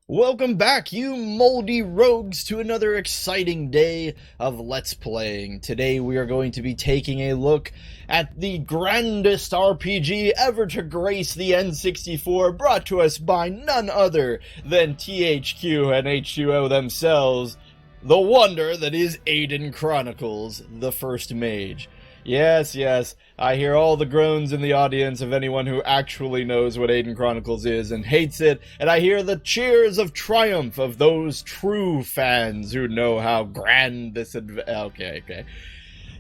Welcome back, you moldy rogues, to another exciting day of Let's Playing. Today we are going to be taking a look at the grandest RPG ever to grace the N64, brought to us by none other than THQ and H2O themselves, the wonder that is Aidyn Chronicles, the first mage. Yes, I hear all the groans in the audience of anyone who actually knows what Aidyn Chronicles is and hates it, and I hear the cheers of triumph of those true fans who know how grand this okay.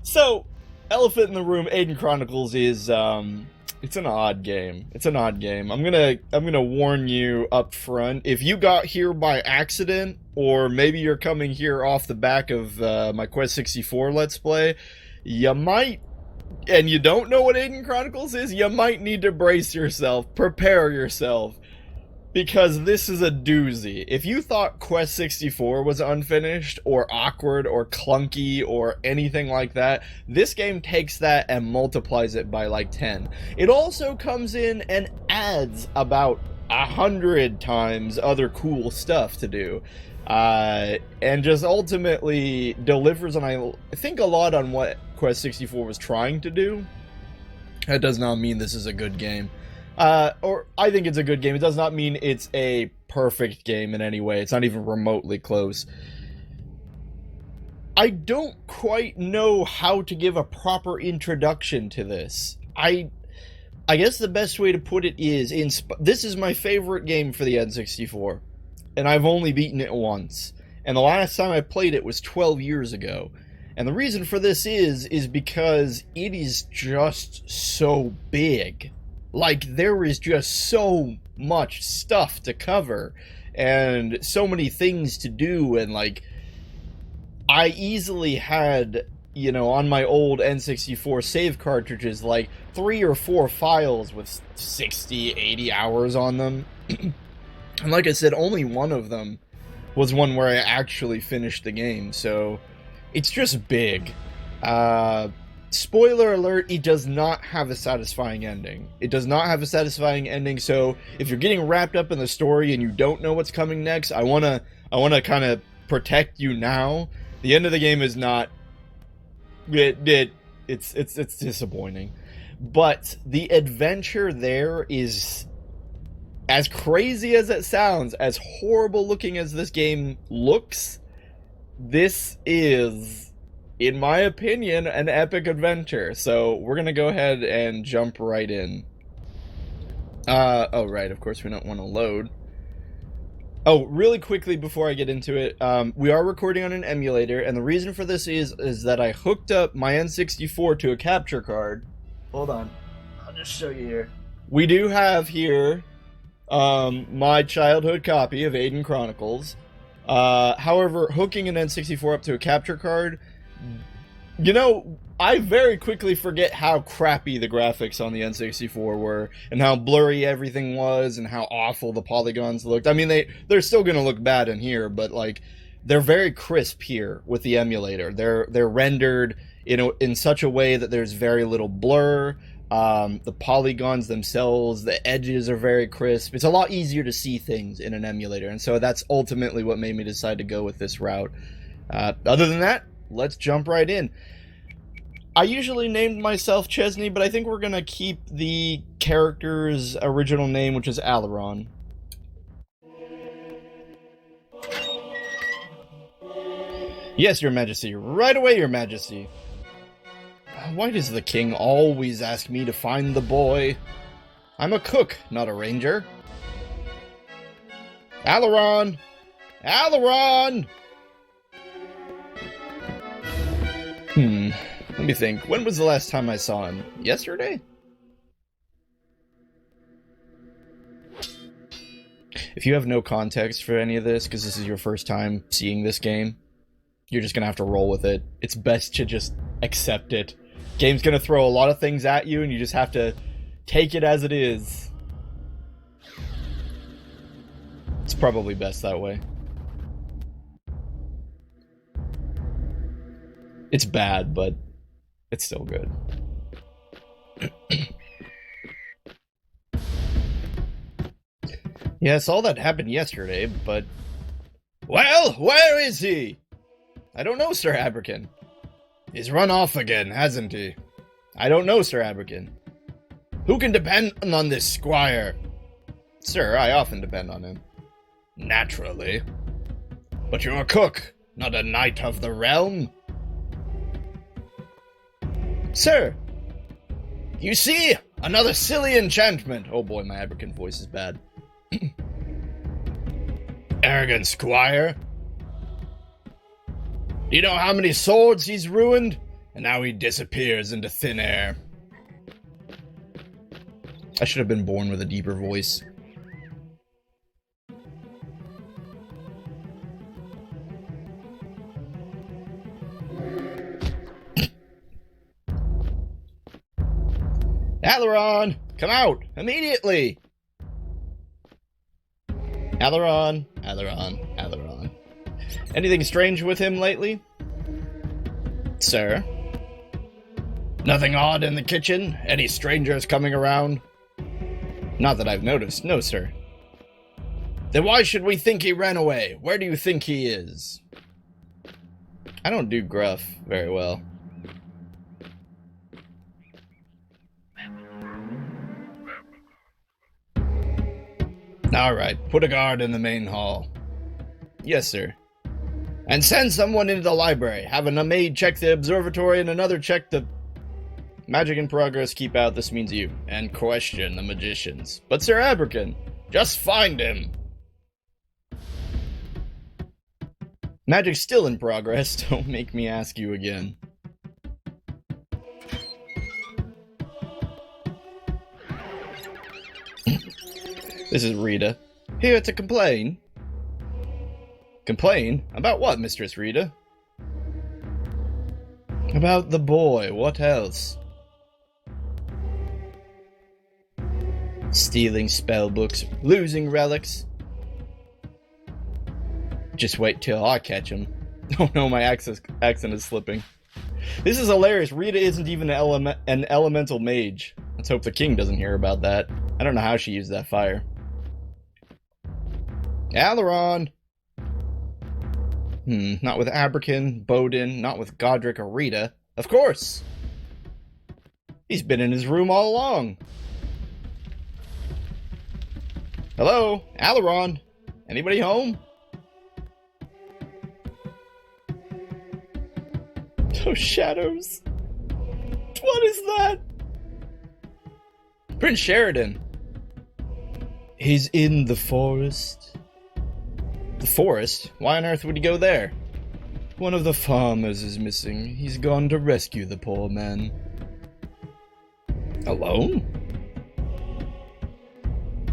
So, elephant in the room, Aidyn Chronicles is, it's an odd game. It's an odd game. I'm gonna warn you up front. If you got here by accident, or maybe you're coming here off the back of my Quest 64 Let's Play, you might, and you don't know what Aidyn Chronicles is, you might need to brace yourself, prepare yourself, because this is a doozy. If you thought Quest 64 was unfinished, or awkward, or clunky, or anything like that, this game takes that and multiplies it by like 10. It also comes in and adds about 100 times other cool stuff to do. And just ultimately delivers on, I think, a lot on what Quest 64 was trying to do. That does not mean this is a good game. Or I think it's a good game. It does not mean it's a perfect game in any way. It's not even remotely close. I don't quite know how to give a proper introduction to this. I guess the best way to put it is, this is my favorite game for the N64. And I've only beaten it once. And the last time I played it was 12 years ago. And the reason for this is because it is just so big. Like, there is just so much stuff to cover. And so many things to do. And, like, I easily had, you know, on my old N64 save cartridges, like, 3 or 4 files with 60, 80 hours on them. And like I said, only one of them was one where I actually finished the game, so it's just big. Spoiler alert, it does not have a satisfying ending. It does not have a satisfying ending, so if you're getting wrapped up in the story and you don't know what's coming next, I wanna kind of protect you now. The end of the game is not... It's disappointing. But the adventure there is... as crazy as it sounds, as horrible looking as this game looks, this is, in my opinion, an epic adventure. So we're gonna go ahead and jump right in. Oh right, of course we don't want to load. Oh, really quickly before I get into it, we are recording on an emulator, and the reason for this is that I hooked up my N64 to a capture card. Hold on, I'll just show you here. We do have here my childhood copy of Aidyn Chronicles. However, hooking an N64 up to a capture card, you know, I very quickly forget how crappy the graphics on the N64 were, and how blurry everything was, and how awful the polygons looked. I mean, they're still gonna look bad in here, but like, they're very crisp here with the emulator. They're rendered in such a way that there's very little blur. The polygons themselves, the edges are very crisp. It's a lot easier to see things in an emulator, and so that's ultimately what made me decide to go with this route. Other than that, let's jump right in. I usually named myself Chezni, but I think we're gonna keep the character's original name, which is Alaron. Yes, Your Majesty. Right away, Your Majesty. Why does the king always ask me to find the boy? I'm a cook, not a ranger. Alaron! Alaron! Let me think. When was the last time I saw him? Yesterday? If you have no context for any of this, because this is your first time seeing this game, you're just gonna have to roll with it. It's best to just accept it. Game's gonna throw a lot of things at you, and you just have to take it as it is. It's probably best that way. It's bad, but it's still good. Yes, all that happened yesterday, but... Well, where is he? I don't know, Sir Aberkin. He's run off again, hasn't he? I don't know, Sir Aberkin. Who can depend on this squire? Sir, I often depend on him. Naturally. But you're a cook, not a knight of the realm. Sir! You see? Another silly enchantment! Oh boy, my Aberkin voice is bad. Arrogant squire. Do you know how many swords he's ruined? And now he disappears into thin air. I should have been born with a deeper voice. Alaron! Come out! Immediately! Alaron, Alaron, Alaron. Anything strange with him lately? Sir? Nothing odd in the kitchen? Any strangers coming around? Not that I've noticed, no, sir. Then why should we think he ran away? Where do you think he is? I don't do gruff very well. Alright, put a guard in the main hall. Yes, sir. And send someone into the library. Have a maid check the observatory and another check the... Magic in progress, keep out, this means you. And question the magicians. But Sir Aberkin, just find him. Magic's still in progress, don't make me ask you again. This is Rita. Here to complain. Complain? About what, Mistress Rita? About the boy, what else? Stealing spellbooks, losing relics. Just wait till I catch him. Oh no, my accent is slipping. This is hilarious. Rita isn't even an elemental mage. Let's hope the king doesn't hear about that. I don't know how she used that fire. Alaron! Not with Aberkin, Bowden, not with Godric or Rita. Of course! He's been in his room all along. Hello? Alaron? Anybody home? Those shadows. What is that? Prince Sheridan. He's in the forest. The forest? Why on earth would he go there? One of the farmers is missing. He's gone to rescue the poor man. Alone?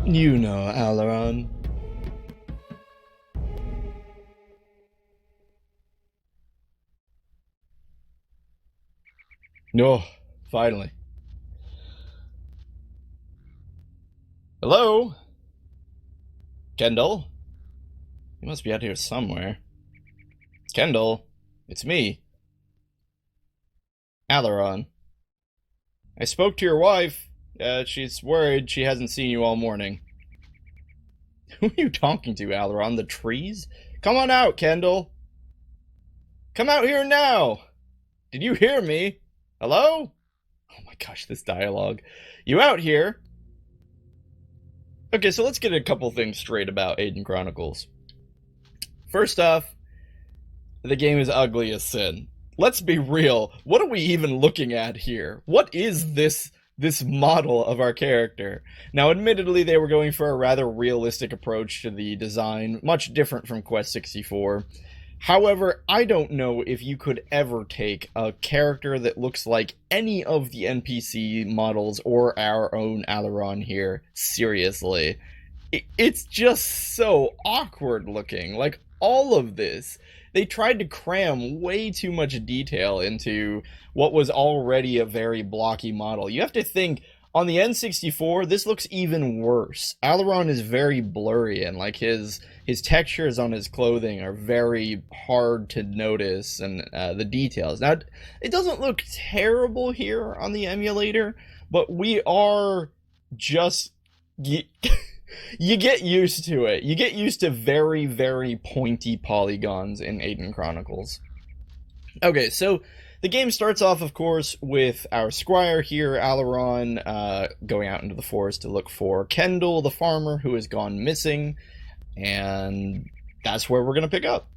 You know, Alaron. No, finally. Hello? Kendall? You must be out here somewhere. Kendall, it's me. Alaron. I spoke to your wife. She's worried she hasn't seen you all morning. Who are you talking to, Alaron? The trees? Come on out, Kendall. Come out here now. Did you hear me? Hello? Oh my gosh, this dialogue. You out here? Okay, so let's get a couple things straight about Aidyn Chronicles. First off, the game is ugly as sin. Let's be real. What are we even looking at here? What is this model of our character? Now, admittedly, they were going for a rather realistic approach to the design, much different from Quest 64. However, I don't know if you could ever take a character that looks like any of the NPC models or our own Alaron here seriously. It's just so awkward looking. Like, all of this, they tried to cram way too much detail into what was already a very blocky model. You have to think, on the N64, this looks even worse. Alaron is very blurry, and like his textures on his clothing are very hard to notice, and the details. Now, it doesn't look terrible here on the emulator, but we are just You get used to it. You get used to very, very pointy polygons in Aidyn Chronicles. Okay, so the game starts off, of course, with our squire here, Alaron, going out into the forest to look for Kendall, the farmer, who has gone missing, and that's where we're going to pick up.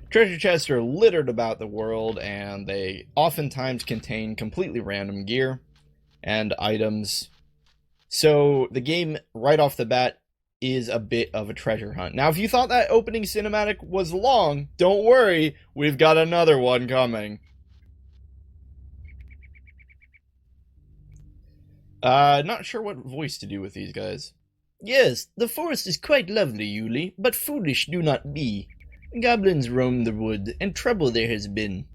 Treasure chests are littered about the world, and they oftentimes contain completely random gear and items. So the game, right off the bat, is a bit of a treasure hunt. Now, if you thought that opening cinematic was long, don't worry, we've got another one coming. Not sure what voice to do with these guys. Yes, the forest is quite lovely, Yuli, but foolish do not be. Goblins roam the wood, and trouble there has been.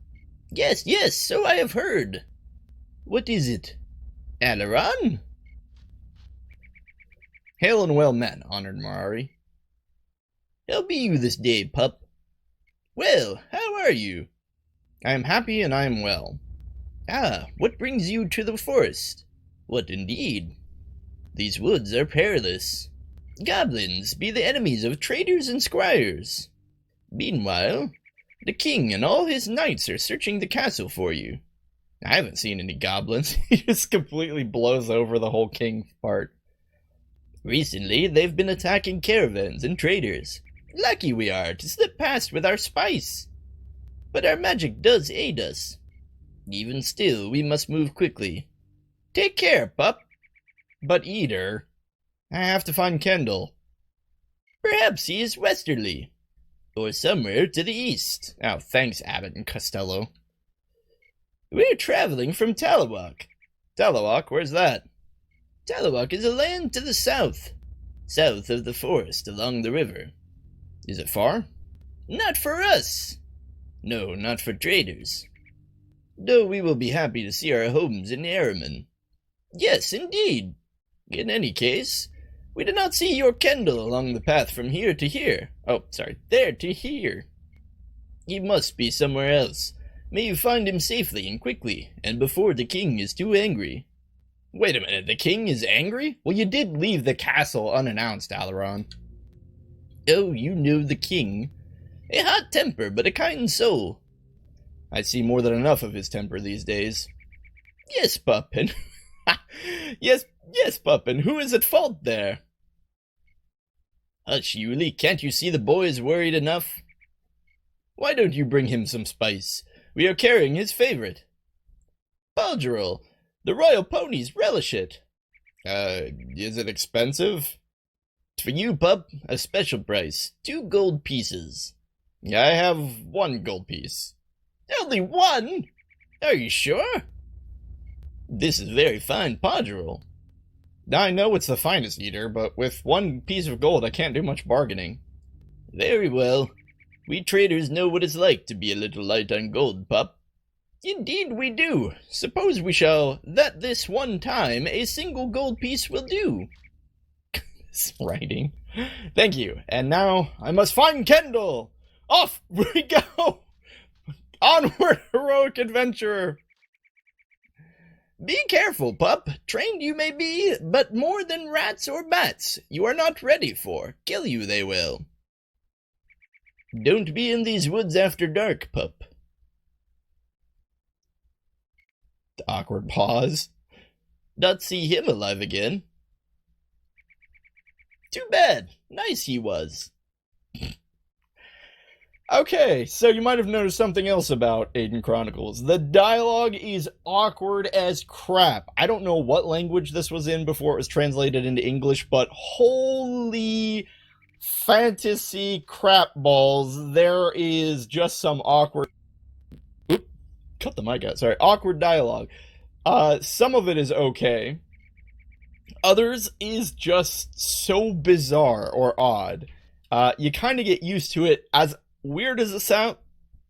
Yes, yes, so I have heard. What is it? Alaron? Hail and well met, honored Marari. How be you this day, pup? Well, how are you? I am happy and I am well. Ah, what brings you to the forest? What indeed? These woods are perilous. Goblins be the enemies of traders and squires. Meanwhile, the king and all his knights are searching the castle for you. I haven't seen any goblins. He just completely blows over the whole king part. Recently, they've been attacking caravans and traders. Lucky we are to slip past with our spice. But our magic does aid us. Even still, we must move quickly. Take care, pup. But Eater, I have to find Kendall. Perhaps he is westerly. Or somewhere to the east. Oh, thanks, Abbott and Costello. We're traveling from Talawak. Talawak? Where's that? Talawak is a land to the south. South of the forest, along the river. Is it far? Not for us. No, not for traders. Though we will be happy to see our homes in Araman. Yes, indeed. In any case, we did not see your Kendall along the path from here to here. Oh, sorry, there to here. He must be somewhere else. May you find him safely and quickly, and before the king is too angry. Wait a minute, the king is angry? Well, you did leave the castle unannounced, Alaron. Oh, you know the king. A hot temper, but a kind soul. I see more than enough of his temper these days. Yes, Puppin. yes, Puppin, who is at fault there? Hush, Yuli, can't you see the boy is worried enough? Why don't you bring him some spice? We are carrying his favorite. Balgeril, the royal ponies relish it. Is it expensive? For you, pup, a special price. 2 gold pieces. I have 1 gold piece. Only 1? Are you sure? This is very fine Podgeril. I know it's the finest eater, but with 1 piece of gold I can't do much bargaining. Very well. We traders know what it's like to be a little light on gold, pup. Indeed we do. Suppose we shall, that this one time a single gold piece will do. This writing. Thank you. And now I must find Kendall. Off we go. Onward, heroic adventurer. Be careful, pup. Trained you may be, but more than rats or bats you are not ready for. Kill you they will. Don't be in these woods after dark, pup. The awkward pause. Not see him alive again. Too bad. Nice he was. Okay, so you might have noticed something else about Aidyn Chronicles. The dialogue is awkward as crap. I don't know what language this was in before it was translated into English, but holy fantasy crap balls, there is just some awkward... Oop, cut the mic out, sorry. Awkward dialogue. Some of it is okay. Others is just so bizarre or odd. You kind of get used to it. As weird as it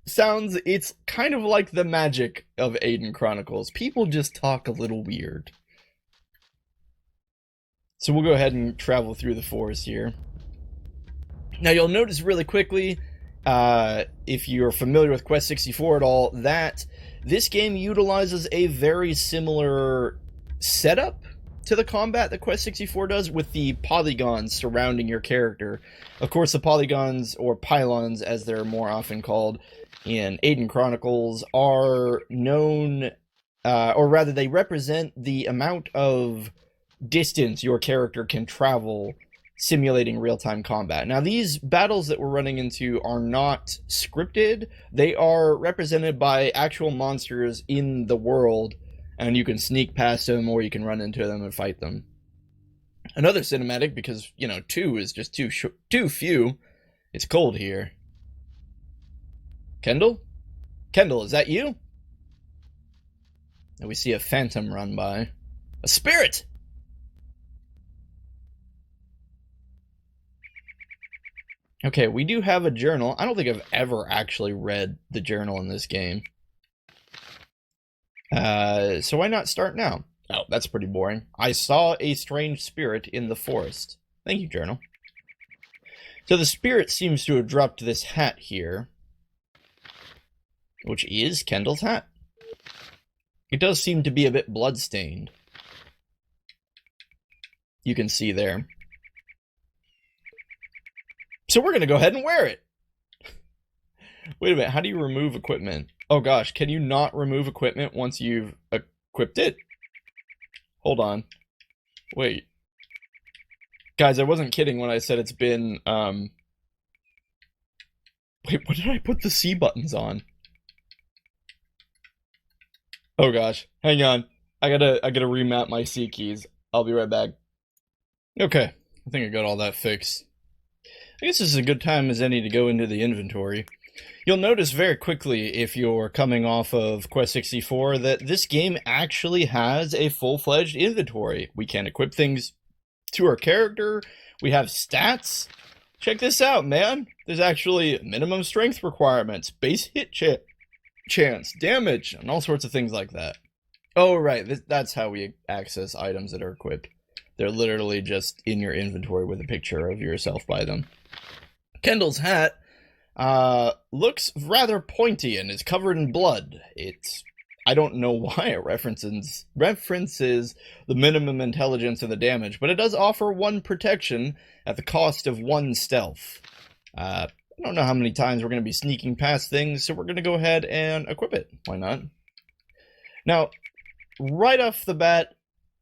sounds, it's kind of like the magic of Aidyn Chronicles. People just talk a little weird. So we'll go ahead and travel through the forest here. Now you'll notice really quickly, if you're familiar with Quest 64 at all, that this game utilizes a very similar setup to the combat that Quest 64 does with the polygons surrounding your character. Of course, the polygons, or pylons as they're more often called in Aidyn Chronicles, are known, or rather they represent the amount of distance your character can travel simulating real-time combat. Now, these battles that we're running into are not scripted. They are represented by actual monsters in the world, and you can sneak past them or you can run into them and fight them. Another cinematic, because, you know, 2 is just too few. It's cold here. Kendall? Kendall, is that you? And we see a phantom run by. A spirit! Okay, we do have a journal. I don't think I've ever actually read the journal in this game. So why not start now? Oh, that's pretty boring. I saw a strange spirit in the forest. Thank you, journal. So the spirit seems to have dropped this hat here, which is Kendall's hat. It does seem to be a bit bloodstained. You can see there. So we're going to go ahead and wear it. Wait a minute, how do you remove equipment? Oh gosh, can you not remove equipment once you've equipped it? Hold on. Wait. Guys, I wasn't kidding when I said it's been, Wait, what did I put the C buttons on? Oh gosh, hang on. I gotta remap my C keys. I'll be right back. Okay, I think I got all that fixed. I guess this is a good time as any to go into the inventory. You'll notice very quickly, if you're coming off of Quest 64, that this game actually has a full-fledged inventory. We can equip things to our character. We have stats. Check this out, man. There's actually minimum strength requirements, base hit chance, damage, and all sorts of things like that. Oh, right. That's how we access items that are equipped. They're literally just in your inventory with a picture of yourself by them. Kendall's hat looks rather pointy and is covered in blood. I don't know why it references the minimum intelligence and the damage, but it does offer 1 protection at the cost of 1 stealth. I don't know how many times we're going to be sneaking past things, so we're going to go ahead and equip it. Why not? Now, right off the bat,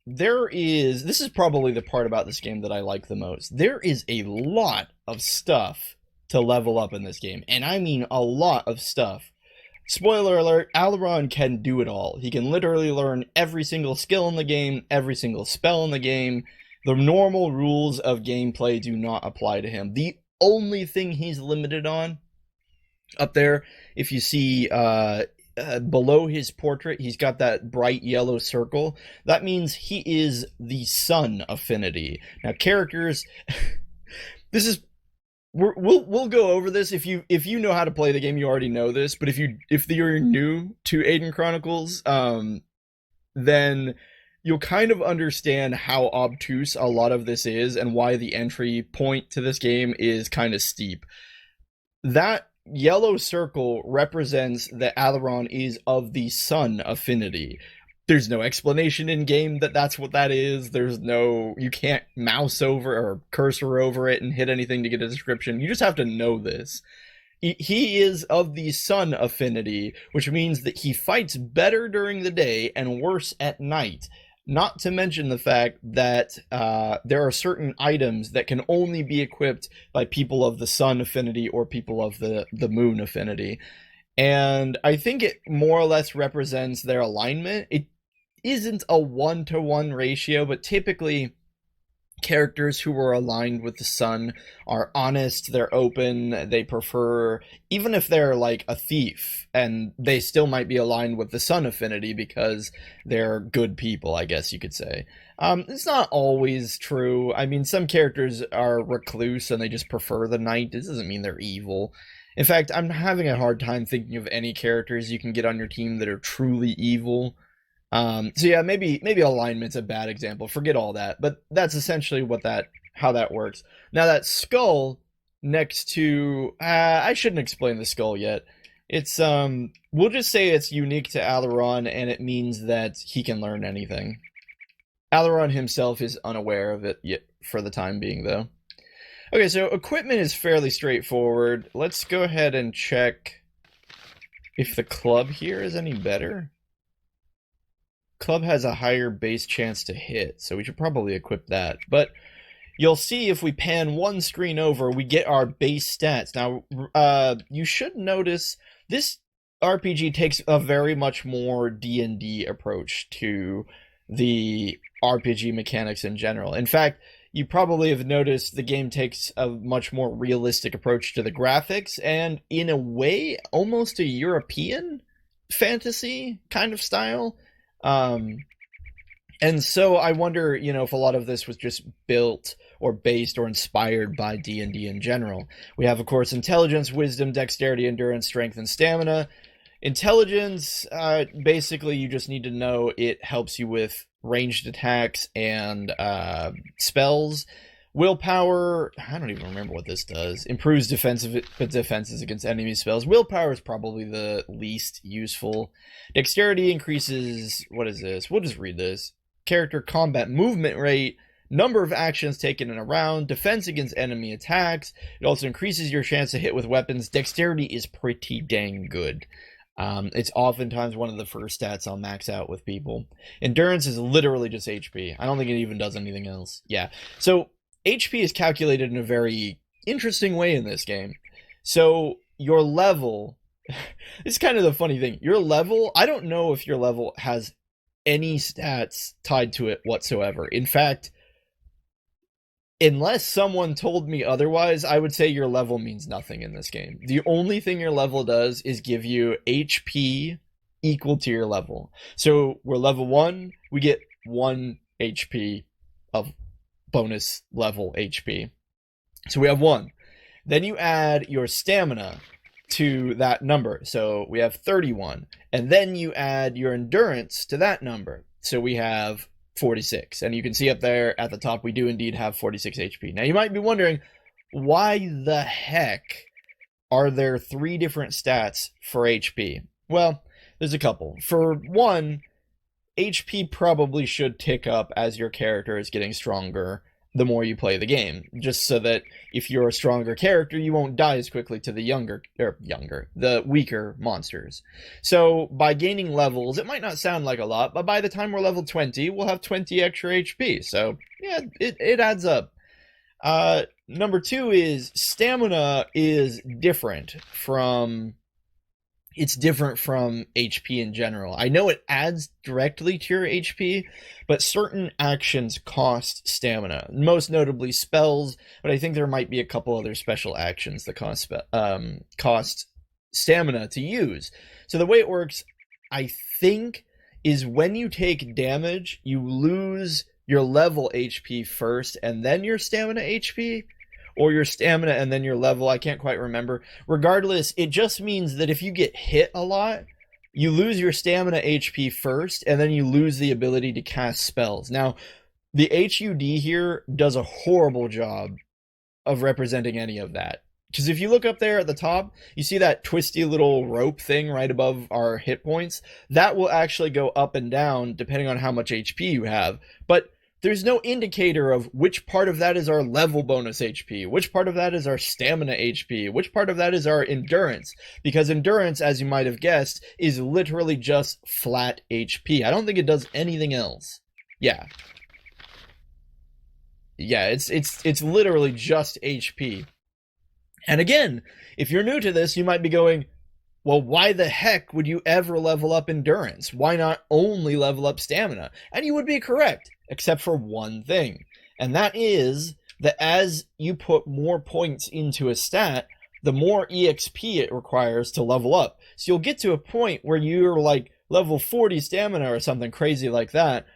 this is probably the part about this game that I like the most. There is a lot of stuff to level up in this game, and I mean a lot of stuff. Spoiler alert, Alaron can do it all. He can literally learn every single skill in the game, every single spell in the game. The normal rules of gameplay do not apply to him. The only thing he's limited on, up there, if you see below his portrait, he's got that bright yellow circle. That means he is the sun affinity. Now, characters, we'll go over this. If you know how to play the game, you already know this. But if you're new to Aidyn Chronicles, then you'll kind of understand how obtuse a lot of this is and why the entry point to this game is kind of steep. That yellow circle represents that Alaron is of the sun affinity. There's no explanation in game that that's what that is. You can't mouse over or cursor over it and hit anything to get a description. You just have to know this. He is of the sun affinity, which means that he fights better during the day and worse at night. Not to mention the fact that there are certain items that can only be equipped by people of the sun affinity or people of the moon affinity. And I think it more or less represents their alignment. It isn't a 1-to-1 ratio, but typically characters who are aligned with the sun are honest, they're open, they prefer, even if they're like a thief, and they still might be aligned with the sun affinity because they're good people, I guess you could say. It's not always true. I mean, some characters are recluse and they just prefer the night. This doesn't mean they're evil. In fact, I'm having a hard time thinking of any characters you can get on your team that are truly evil. So yeah, maybe alignment's a bad example. Forget all that. But that's essentially how that works. Now that skull next to I shouldn't explain the skull yet. It's we'll just say it's unique to Alaron and it means that he can learn anything. Alaron himself is unaware of it yet for the time being, though. Okay, so equipment is fairly straightforward. Let's go ahead and check if the club here is any better. Club has a higher base chance to hit, so we should probably equip that. But you'll see if we pan one screen over, we get our base stats. Now, you should notice this RPG takes a very much more D&D approach to the RPG mechanics in general. In fact, you probably have noticed the game takes a much more realistic approach to the graphics, and in a way, almost a European fantasy kind of style. And so I wonder, if a lot of this was just built or based or inspired by D&D in general. We have, of course, intelligence, wisdom, dexterity, endurance, strength, and stamina. Intelligence, basically you just need to know it helps you with ranged attacks and spells. Willpower, I don't even remember what this does. Improves defenses against enemy spells. Willpower is probably the least useful. Dexterity increases, what is this? We'll just read this. Character combat movement rate, number of actions taken in a round, defense against enemy attacks. It also increases your chance to hit with weapons. Dexterity is pretty dang good. It's oftentimes one of the first stats I'll max out with people. Endurance is literally just HP. I don't think it even does anything else. Yeah. So HP is calculated in a very interesting way in this game. So your level, it's kind of the funny thing. Your level, I don't know if your level has any stats tied to it whatsoever. In fact, unless someone told me otherwise, I would say your level means nothing in this game. The only thing your level does is give you HP equal to your level. So we're level 1, we get 1 HP of bonus level HP. So we have 1. Then you add your stamina to that number. So we have 31. And then you add your endurance to that number. So we have 46. And you can see up there at the top, we do indeed have 46 HP. Now you might be wondering, why the heck are there 3 different stats for HP? Well, there's a couple. For one, HP probably should tick up as your character is getting stronger the more you play the game, just so that if you're a stronger character, you won't die as quickly to the weaker monsters. So by gaining levels, it might not sound like a lot, but by the time we're level 20, we'll have 20 extra HP. So yeah, it adds up. Number 2 is stamina is different from HP in general. I know it adds directly to your HP, but certain actions cost stamina, most notably spells, but I think there might be a couple other special actions that cost stamina to use. So the way it works, I think, is when you take damage, you lose your level HP first and then your stamina HP, or your stamina and then your level. I can't quite remember. Regardless, it just means that if you get hit a lot, you lose your stamina HP first, and then you lose the ability to cast spells. Now, the HUD here does a horrible job of representing any of that. Because if you look up there at the top, you see that twisty little rope thing right above our hit points. That will actually go up and down depending on how much HP you have. But there's no indicator of which part of that is our level bonus HP, which part of that is our stamina HP, which part of that is our endurance. Because endurance, as you might have guessed, is literally just flat HP. I don't think it does anything else. Yeah. Yeah, it's literally just HP. And again, if you're new to this, you might be going, well, why the heck would you ever level up endurance? Why not only level up stamina? And you would be correct, except for one thing. And that is that as you put more points into a stat, the more EXP it requires to level up. So you'll get to a point where you're like level 40 stamina or something crazy like that,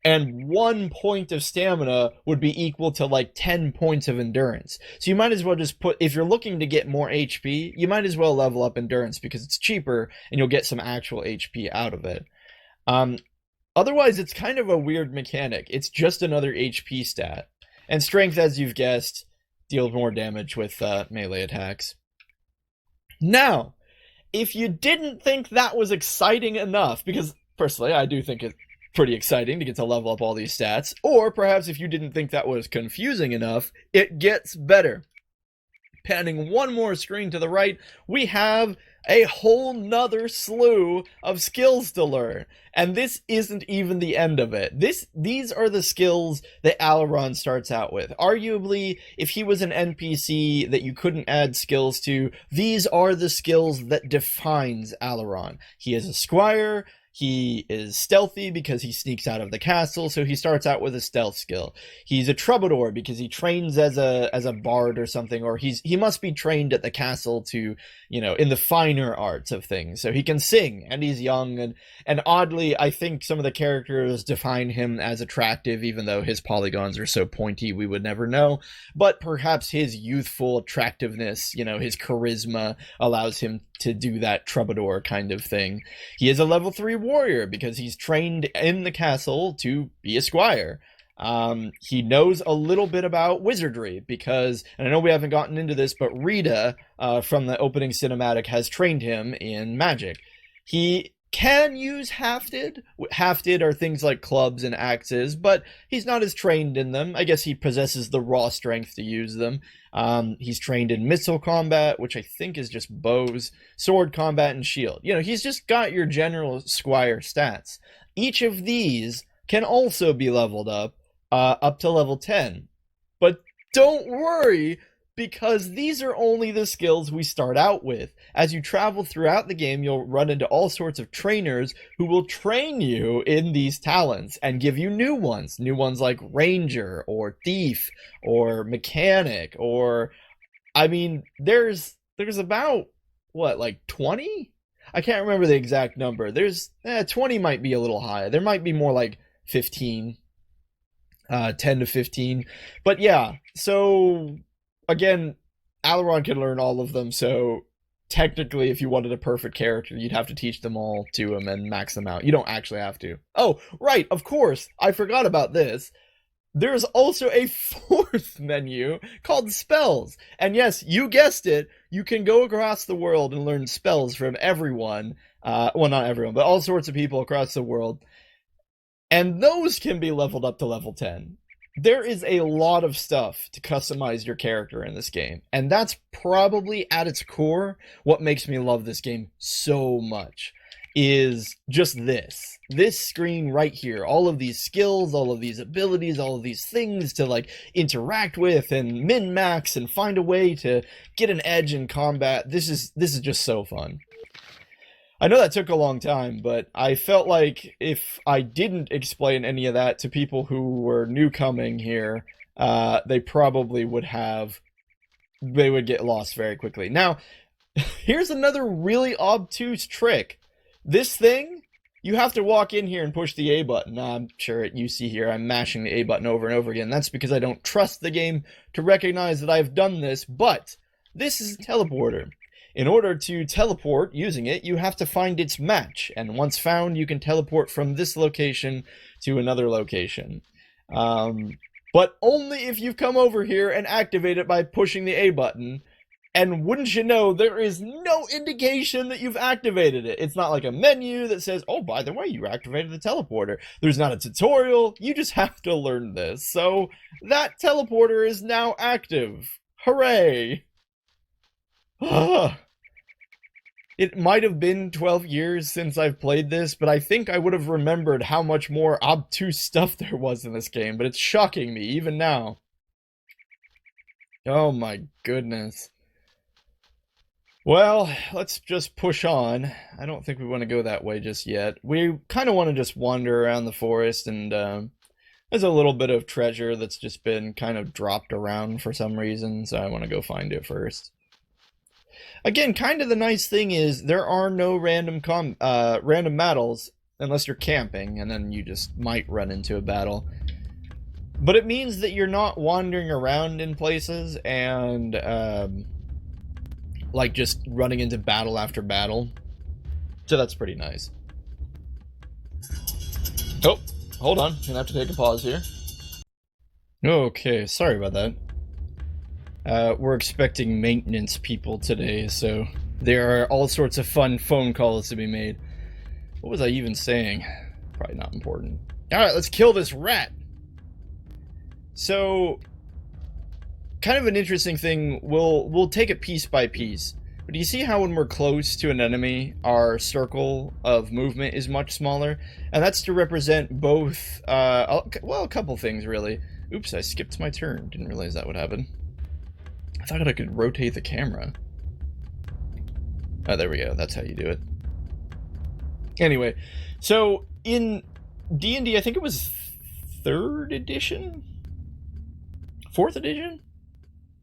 and 1 point of stamina would be equal to like 10 points of endurance. So you might as well just put, if you're looking to get more HP, you might as well level up endurance because it's cheaper and you'll get some actual HP out of it. Otherwise, it's kind of a weird mechanic. It's just another HP stat. And strength, as you've guessed, deals more damage with melee attacks. Now, if you didn't think that was exciting enough, because personally I do think pretty exciting to get to level up all these stats. Or perhaps if you didn't think that was confusing enough, it gets better. Panning one more screen to the right, we have a whole nother slew of skills to learn. And this isn't even the end of it. These are the skills that Alaron starts out with. Arguably, if he was an NPC that you couldn't add skills to, these are the skills that defines Alaron. He is a squire. He is stealthy because he sneaks out of the castle, so he starts out with a stealth skill. He's a troubadour because he trains as a bard or something, or he must be trained at the castle to, in the finer arts of things. So he can sing, and he's young, and oddly, I think some of the characters define him as attractive, even though his polygons are so pointy we would never know. But perhaps his youthful attractiveness, his charisma allows him to do that troubadour kind of thing. He is a level 3 warrior because he's trained in the castle to be a squire. He knows a little bit about wizardry because, and I know we haven't gotten into this, but Rita from the opening cinematic has trained him in magic. He can use Hafted. Hafted are things like clubs and axes, but he's not as trained in them. I guess he possesses the raw strength to use them. He's trained in missile combat, which I think is just bows, sword combat, and shield. He's just got your general squire stats. Each of these can also be leveled up to level 10. But don't worry, because these are only the skills we start out with. As you travel throughout the game, you'll run into all sorts of trainers who will train you in these talents and give you new ones like ranger or thief or mechanic, or there's about 20? I can't remember the exact number. There's 20 might be a little high. There might be more like 15, 10 to 15. But yeah, so again, Alaron can learn all of them, so technically if you wanted a perfect character, you'd have to teach them all to him and max them out. You don't actually have to. Oh, right, of course, I forgot about this. There's also a fourth menu called spells. And yes, you guessed it, you can go across the world and learn spells from everyone. Well, not everyone, but all sorts of people across the world. And those can be leveled up to level 10. There is a lot of stuff to customize your character in this game, and that's probably at its core what makes me love this game so much, is just this screen right here. All of these skills, all of these abilities, all of these things to interact with and min-max and find a way to get an edge in combat. This is just so fun. I know that took a long time, but I felt like if I didn't explain any of that to people who were newcoming here, they probably would get lost very quickly. Now, here's another really obtuse trick. This thing, you have to walk in here and push the A button. Now, I'm sure you see here I'm mashing the A button over and over again. That's because I don't trust the game to recognize that I've done this, but this is a teleporter. In order to teleport using it, you have to find its match, and once found, you can teleport from this location to another location. But only if you've come over here and activate it by pushing the A button, and wouldn't you know, there is no indication that you've activated it. It's not like a menu that says, oh, by the way, you activated the teleporter. There's not a tutorial, you just have to learn this. So, that teleporter is now active. Hooray! It might have been 12 years since I've played this, but I think I would have remembered how much more obtuse stuff there was in this game, but it's shocking me, even now. Oh my goodness. Well, let's just push on. I don't think we want to go that way just yet. We kind of want to just wander around the forest, and there's a little bit of treasure that's just been kind of dropped around for some reason, so I want to go find it first. Again, kind of the nice thing is there are no random battles unless you're camping, and then you just might run into a battle. But it means that you're not wandering around in places and just running into battle after battle. So that's pretty nice. Oh, hold on. Gonna have to take a pause here. Okay, sorry about that. We're expecting maintenance people today, so there are all sorts of fun phone calls to be made. What was I even saying? probably not important. Alright, let's kill this rat. So, kind of an interesting thing, we'll take it piece by piece. But do you see how when we're close to an enemy, our circle of movement is much smaller? And that's to represent both, well, a couple things, really. Oops, I skipped my turn. Didn't realize that would happen. I thought I could rotate the camera. Oh, there we go. That's how you do it. Anyway, so in D&D, I think it was 3rd edition? 4th edition?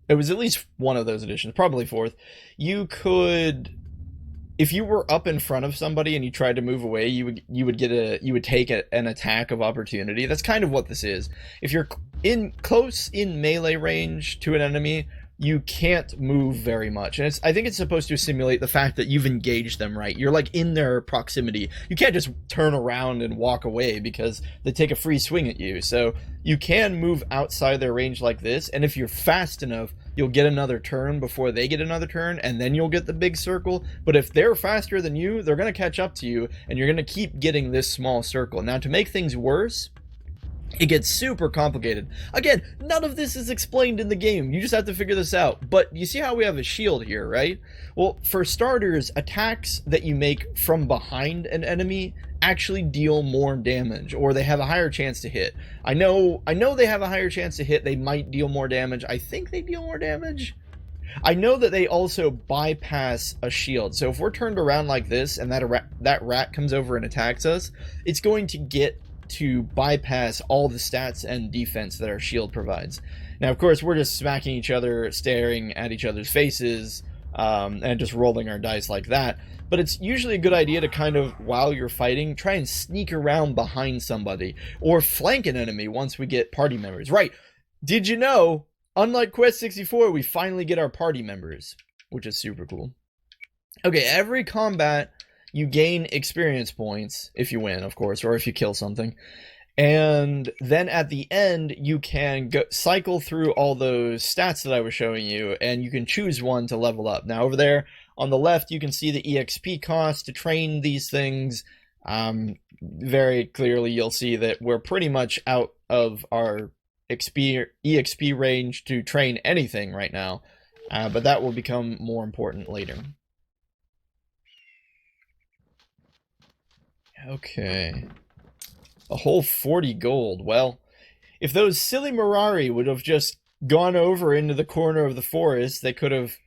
It was at least one of those editions, probably 4th. You could, if you were up in front of somebody and you tried to move away, you would take an attack of opportunity. That's kind of what this is. If you're close in melee range to an enemy, you can't move very much. And I think it's supposed to simulate the fact that you've engaged them, right? You're like in their proximity. You can't just turn around and walk away because they take a free swing at you. So you can move outside their range like this, and if you're fast enough, you'll get another turn before they get another turn, and then you'll get the big circle. But if they're faster than you, they're going to catch up to you, and you're going to keep getting this small circle. Now, to make things worse, it gets super complicated. Again, none of this is explained in the game. You just have to figure this out. But you see how we have a shield here, right? Well, for starters, attacks that you make from behind an enemy actually deal more damage, or they have a higher chance to hit. I know they have a higher chance to hit. They might deal more damage. I think they deal more damage. I know that they also bypass a shield. So if we're turned around like this and that rat comes over and attacks us, it's going to get to bypass all the stats and defense that our shield provides. Now, of course, we're just smacking each other, staring at each other's faces, and just rolling our dice like that. But it's usually a good idea to kind of, while you're fighting, try and sneak around behind somebody, or flank an enemy once we get party members. Right, did you know, unlike Quest 64, we finally get our party members, which is super cool. Okay, every combat, you gain experience points, if you win, of course, or if you kill something. And then at the end, you can cycle through all those stats that I was showing you, and you can choose one to level up. Now, over there on the left, you can see the EXP cost to train these things. Very clearly, you'll see that we're pretty much out of our EXP range to train anything right now, but that will become more important later. Okay. A whole 40 gold. Well, if those silly Mirari would have just gone over into the corner of the forest, they could have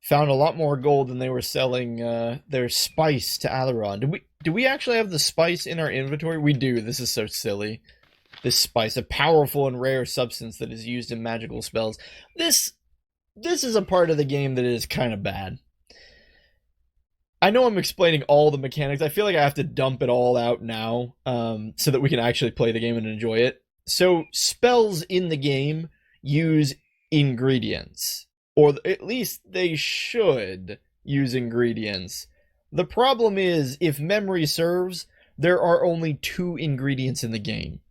found a lot more gold than they were selling their spice to Alaron. Do we actually have the spice in our inventory? We do. This is so silly. This spice, a powerful and rare substance that is used in magical spells. This is a part of the game that is kind of bad. I know I'm explaining all the mechanics. I feel like I have to dump it all out now, so that we can actually play the game and enjoy it. So, spells in the game use ingredients. Or at least they should use ingredients. The problem is, if memory serves, there are only 2 ingredients in the game.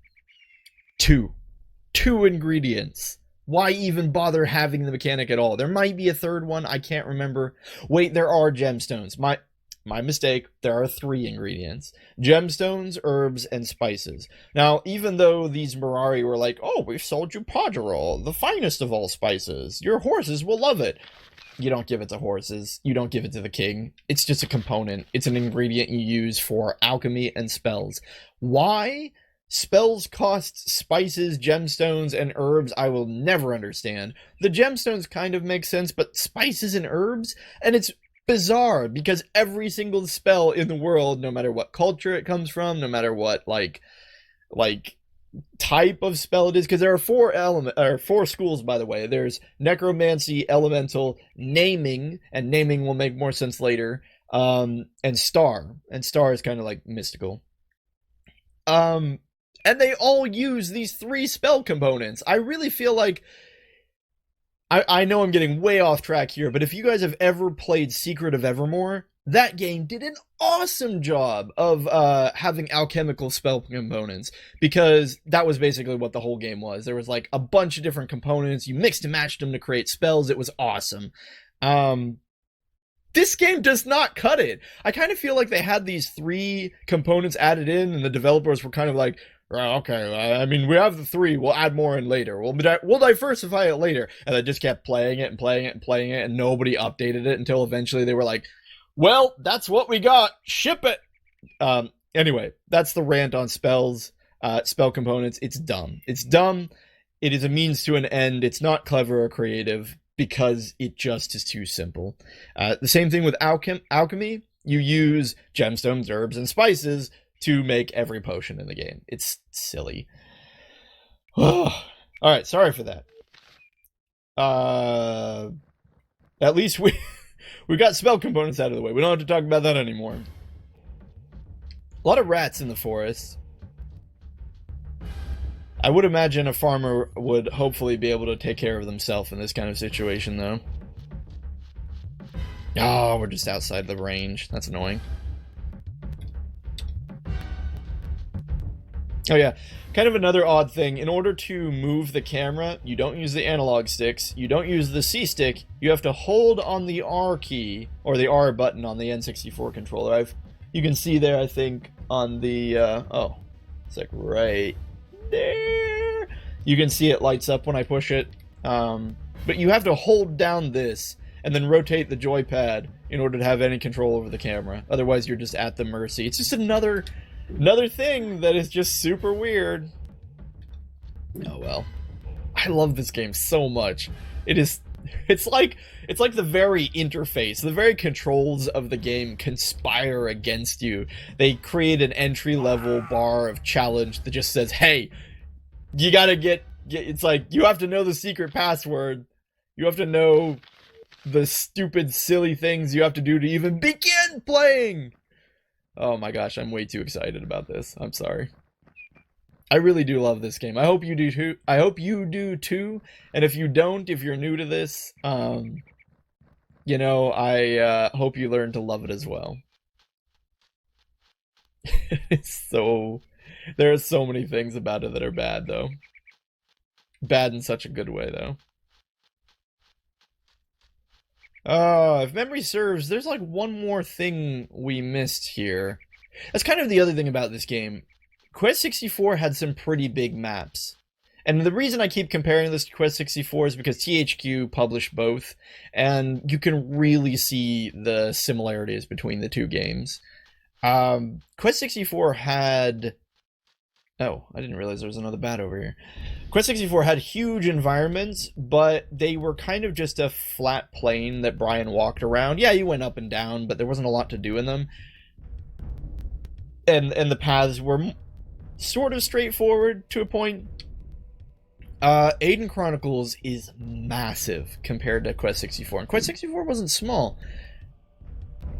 2 ingredients. Why even bother having the mechanic at all? There might be a 3rd one, I can't remember. Wait, there are gemstones. My mistake, there are 3 ingredients. Gemstones, herbs, and spices. Now, even though these Mirari were like, oh, we've sold you Podgerol, the finest of all spices. Your horses will love it. You don't give it to horses. You don't give it to the king. It's just a component. It's an ingredient you use for alchemy and spells. Why spells cost spices, gemstones, and herbs, I will never understand. The gemstones kind of make sense, but spices and herbs? And it's bizarre, because every single spell in the world, no matter what culture it comes from, no matter what, like type of spell it is, because there are 4 schools, by the way. There's necromancy, elemental, naming, and naming will make more sense later, and star. And star is kind of like mystical. And they all use these 3 spell components. I really feel like, I know I'm getting way off track here, but if you guys have ever played Secret of Evermore, that game did an awesome job of having alchemical spell components, because that was basically what the whole game was. There was like a bunch of different components. You mixed and matched them to create spells. It was awesome. This game does not cut it. I kind of feel like they had these 3 components added in, and the developers were kind of like, oh, okay, I mean, we have the 3, we'll add more in later. We'll diversify it later. And they just kept playing it and playing it and playing it, and nobody updated it until eventually they were like, well, that's what we got. Ship it. Anyway, that's the rant on spells, spell components. It's dumb. It's dumb. It is a means to an end. It's not clever or creative because it just is too simple. The same thing with alchemy. You use gemstones, herbs, and spices to make every potion in the game. It's silly. Alright, sorry for that. At least we got spell components out of the way. We don't have to talk about that anymore. A lot of rats in the forest. I would imagine a farmer would hopefully be able to take care of themselves in this kind of situation, though. Oh, we're just outside the range. That's annoying. Oh yeah, kind of another odd thing. In order to move the camera, you don't use the analog sticks, you don't use the C stick, you have to hold on the R key, or the R button on the N64 controller. You can see there, I think, on the, oh, it's like right there. You can see it lights up when I push it, but you have to hold down this, and then rotate the joypad in order to have any control over the camera. Otherwise, you're just at the mercy. It's just another thing that is just super weird. Oh well. I love this game so much. It's like the very interface, the very controls of the game conspire against you. They create an entry-level bar of challenge that just says, hey, you gotta get it's like, you have to know the secret password. You have to know the stupid, silly things you have to do to even begin playing. Oh my gosh, I'm way too excited about this. I'm sorry. I really do love this game. I hope you do too. I hope you do too. And if you don't, if you're new to this, you know, I hope you learn to love it as well. There are so many things about it that are bad, though. Bad in such a good way, though. If memory serves, there's like one more thing we missed here. That's kind of the other thing about this game. Quest 64 had some pretty big maps. And the reason I keep comparing this to Quest 64 is because THQ published both, and you can really see the similarities between the two games. Quest 64 had... Oh, I didn't realize there was another bat over here. Quest 64 had huge environments, but they were kind of just a flat plane that Brian walked around. Yeah, you went up and down, but there wasn't a lot to do in them. And the paths were sort of straightforward to a point. Aidyn Chronicles is massive compared to Quest 64. And Quest 64 wasn't small.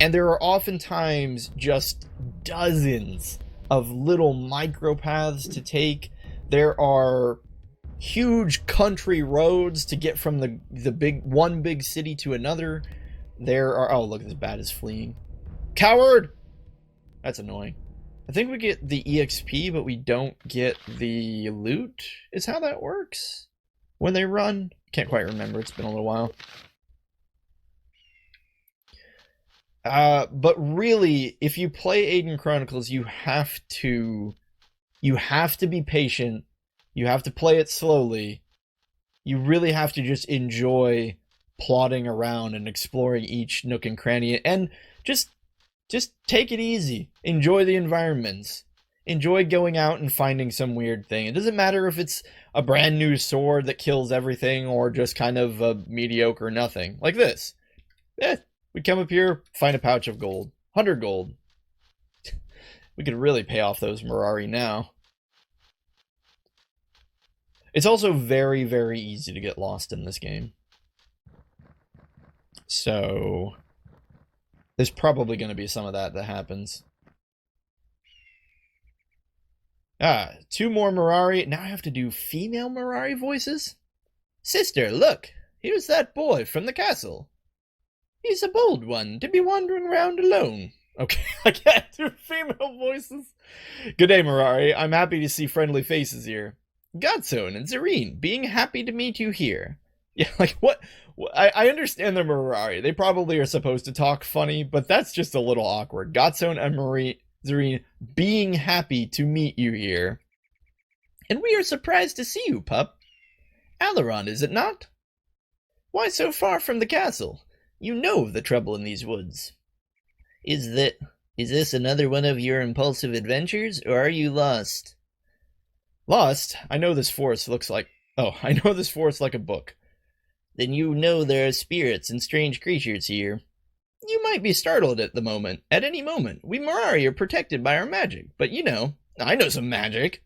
And there are oftentimes just dozens of little micro paths to take. There are huge country roads to get from the big city to another. There are... Oh, look, this bat is fleeing. Coward! That's annoying. I think we get the EXP, but we don't get the loot, is how that works when they run. Can't quite remember. It's been a little while. But really, if you play Aidyn Chronicles, you have to be patient. You have to play it slowly. You really have to just enjoy plodding around and exploring each nook and cranny, and just take it easy. Enjoy the environments. Enjoy going out and finding some weird thing. It doesn't matter if it's a brand new sword that kills everything or just kind of a mediocre nothing. Like this. We come up here, find a pouch of gold. 100 gold. We could really pay off those Mirari now. It's also very, very easy to get lost in this game. So there's probably going to be some of that happens. 2 more Mirari. Now I have to do female Mirari voices? Sister, look! Here's that boy from the castle. He's a bold one to be wandering around alone. Okay, I can't do female voices. Good day, Mirari. I'm happy to see friendly faces here. Godson and Zareen, being happy to meet you here. Yeah, like what? I understand the Mirari. They probably are supposed to talk funny, but that's just a little awkward. Godzone and Zareen being happy to meet you here. And we are surprised to see you, pup. Alaron, is it not? Why so far from the castle? You know of the trouble in these woods. Is this another one of your impulsive adventures, or are you lost? Lost? I know this forest looks like... Oh, I know this forest like a book. Then you know there are spirits and strange creatures here. You might be startled at any moment. We Mirari are protected by our magic, but you know, I know some magic.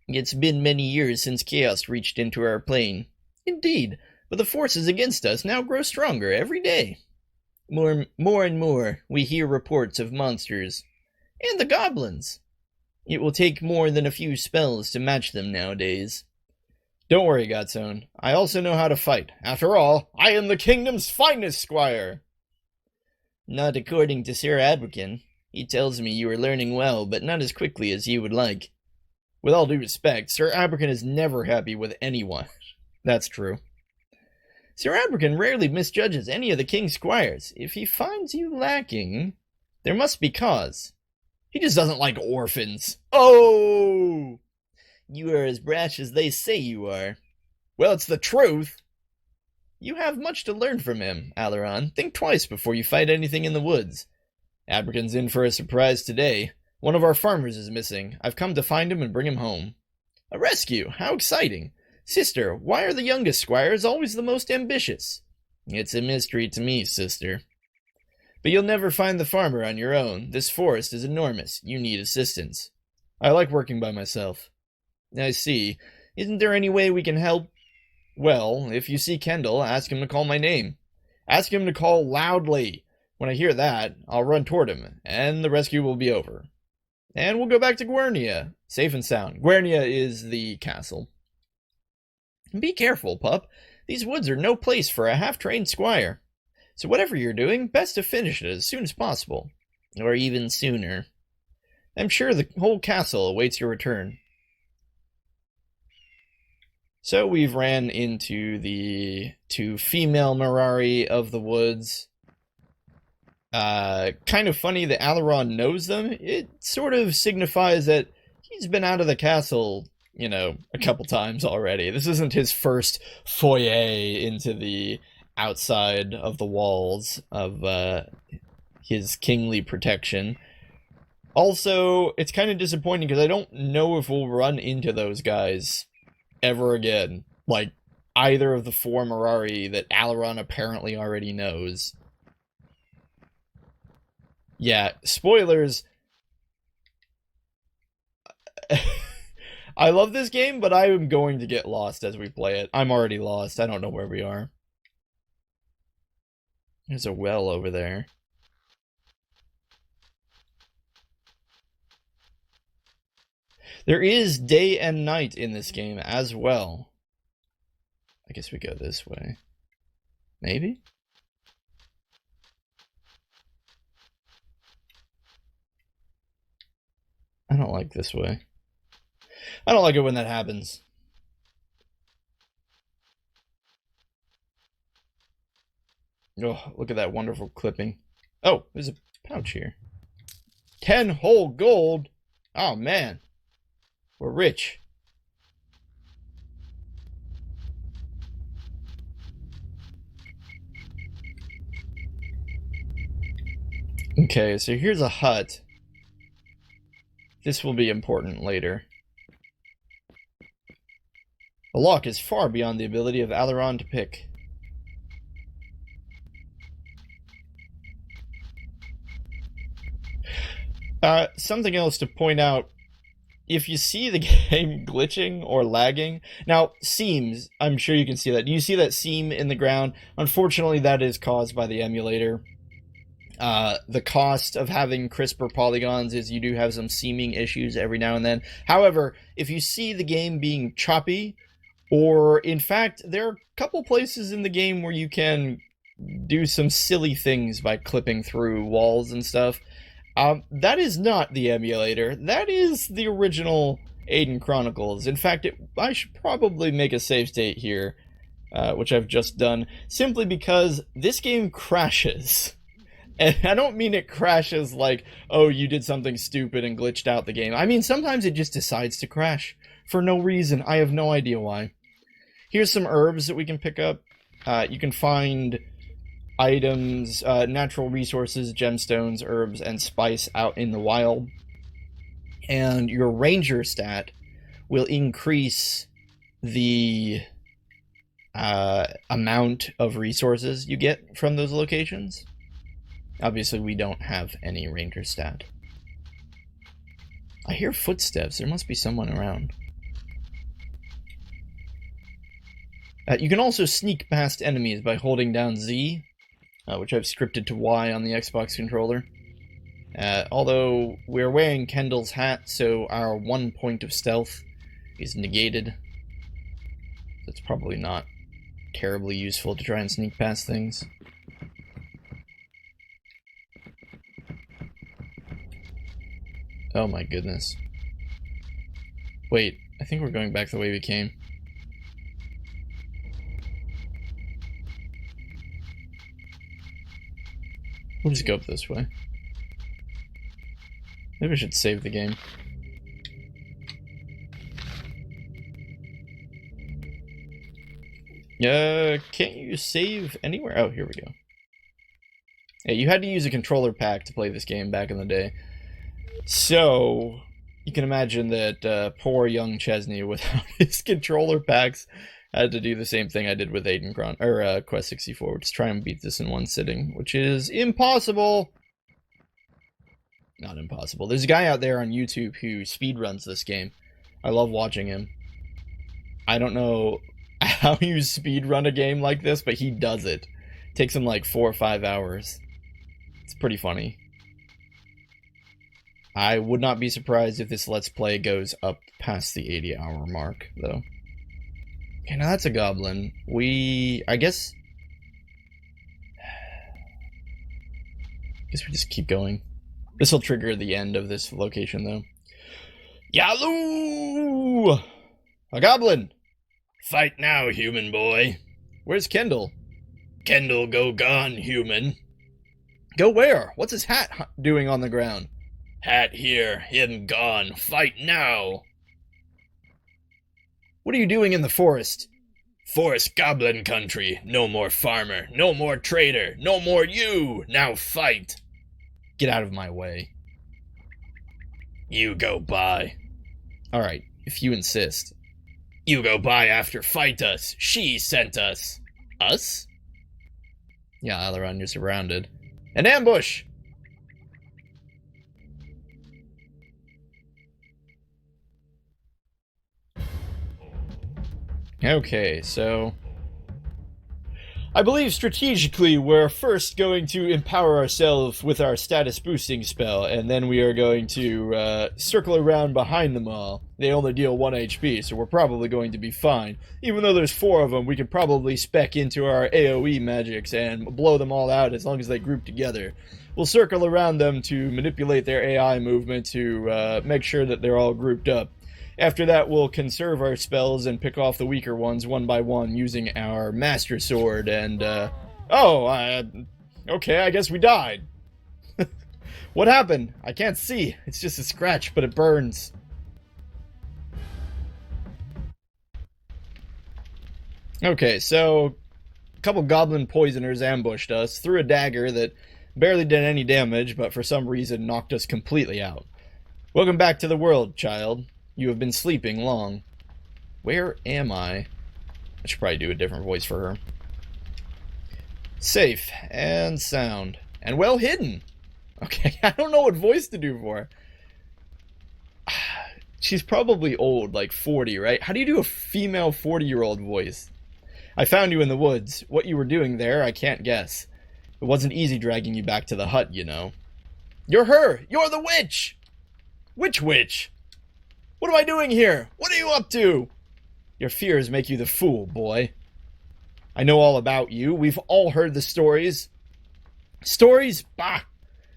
It's been many years since chaos reached into our plane. Indeed, but the forces against us now grow stronger every day. More and more, we hear reports of monsters. And the goblins. It will take more than a few spells to match them nowadays. Don't worry, Godzone. I also know how to fight. After all, I am the kingdom's finest squire. Not according to Sir Abrakan. He tells me you are learning well, but not as quickly as you would like. With all due respect, Sir Abrakan is never happy with anyone. That's true. Sir Abrakan rarely misjudges any of the king's squires. If he finds you lacking, there must be cause. He just doesn't like orphans. Oh! You are as brash as they say you are. Well, it's the truth. You have much to learn from him, Alaron. Think twice before you fight anything in the woods. Abrakan's in for a surprise today. One of our farmers is missing. I've come to find him and bring him home. A rescue? How exciting. Sister, why are the youngest squires always the most ambitious? It's a mystery to me, sister. But you'll never find the farmer on your own. This forest is enormous. You need assistance. I like working by myself. I see. Isn't there any way we can help? Well, if you see Kendall, ask him to call my name. Ask him to call loudly. When I hear that, I'll run toward him, and the rescue will be over. And we'll go back to Guernia, safe and sound. Guernia is the castle. Be careful, pup. These woods are no place for a half-trained squire. So whatever you're doing, best to finish it as soon as possible. Or even sooner. I'm sure the whole castle awaits your return. So we've ran into the two female Mirari of the woods. Kind of funny that Alaron knows them. It sort of signifies that he's been out of the castle, you know, a couple times already. This isn't his first foyer into the outside of the walls of his kingly protection. Also, it's kind of disappointing because I don't know if we'll run into those guys ever again. Like, either of the four Mirari that Alaron apparently already knows. Yeah, spoilers. I love this game, but I am going to get lost as we play it. I'm already lost. I don't know where we are. There's a well over there. There is day and night in this game as well. I guess we go this way. Maybe? I don't like this way. I don't like it when that happens. Oh, look at that wonderful clipping. Oh, there's a pouch here. 10 whole gold? Oh, man. We're rich. Okay, so here's a hut. This will be important later. The lock is far beyond the ability of Alaron to pick. Something else to point out. If you see the game glitching or lagging, now, seams, I'm sure you can see that. Do you see that seam in the ground? Unfortunately, that is caused by the emulator. The cost of having crisper polygons is you do have some seaming issues every now and then. However, if you see the game being choppy, or in fact, there are a couple places in the game where you can do some silly things by clipping through walls and stuff. That is not the emulator. That is the original Aidyn Chronicles. In fact, I should probably make a save state here. which I've just done, simply because this game crashes. And I don't mean it crashes like, oh, you did something stupid and glitched out the game. I mean, sometimes it just decides to crash for no reason. I have no idea why. Here's some herbs that we can pick up. You can find items, natural resources, gemstones, herbs, and spice out in the wild. And your ranger stat will increase the amount of resources you get from those locations. Obviously, we don't have any ranger stat. I hear footsteps. There must be someone around. You can also sneak past enemies by holding down Z, which I've scripted to Y on the Xbox controller. Although we're wearing Kendall's hat, so our 1 point of stealth is negated. That's probably not terribly useful to try and sneak past things. Oh my goodness. Wait, I think we're going back the way we came. We'll just go up this way. Maybe I should save the game. Can't you save anywhere? Oh, here we go. Yeah, you had to use a controller pack to play this game back in the day. So, you can imagine that poor young Chezni, without his controller packs, had to do the same thing I did with Aidyn Quest 64, which is try and beat this in one sitting, which is impossible! Not impossible. There's a guy out there on YouTube who speedruns this game. I love watching him. I don't know how you speedrun a game like this, but he does it. It takes him like 4 or 5 hours. It's pretty funny. I would not be surprised if this Let's Play goes up past the 80-hour mark, though. Okay, now that's a goblin. I guess we just keep going. This will trigger the end of this location, though. Yaloo! A goblin! Fight now, human boy. Where's Kendall? Kendall go gone, human. Go where? What's his hat doing on the ground? Hat here, him gone. Fight now. What are you doing in the forest? Forest goblin country. No more farmer. No more trader. No more you. Now fight. Get out of my way. You go by. Alright, if you insist. You go by after fight us. She sent us. Us? Yeah, Alaron, you're surrounded. An ambush! Okay, so I believe strategically we're first going to empower ourselves with our status boosting spell, and then we are going to circle around behind them all. They only deal 1 HP, so we're probably going to be fine. Even though there's 4 of them, we can probably spec into our AoE magics and blow them all out as long as they group together. We'll circle around them to manipulate their AI movement to make sure that they're all grouped up. After that, we'll conserve our spells and pick off the weaker ones one by one using our Master Sword and, okay, I guess we died. What happened? I can't see. It's just a scratch, but it burns. Okay, so a couple goblin poisoners ambushed us, threw a dagger that barely did any damage, but for some reason knocked us completely out. Welcome back to the world, child. You have been sleeping long. Where am I? I should probably do a different voice for her. Safe and sound. And well hidden. Okay, I don't know what voice to do for her. She's probably old, like 40, right? How do you do a female 40-year-old voice? I found you in the woods. What you were doing there, I can't guess. It wasn't easy dragging you back to the hut, you know. You're her! You're the witch! Which witch? What am I doing here? What are you up to? Your fears make you the fool, boy. I know all about you. We've all heard the stories. Stories? Bah!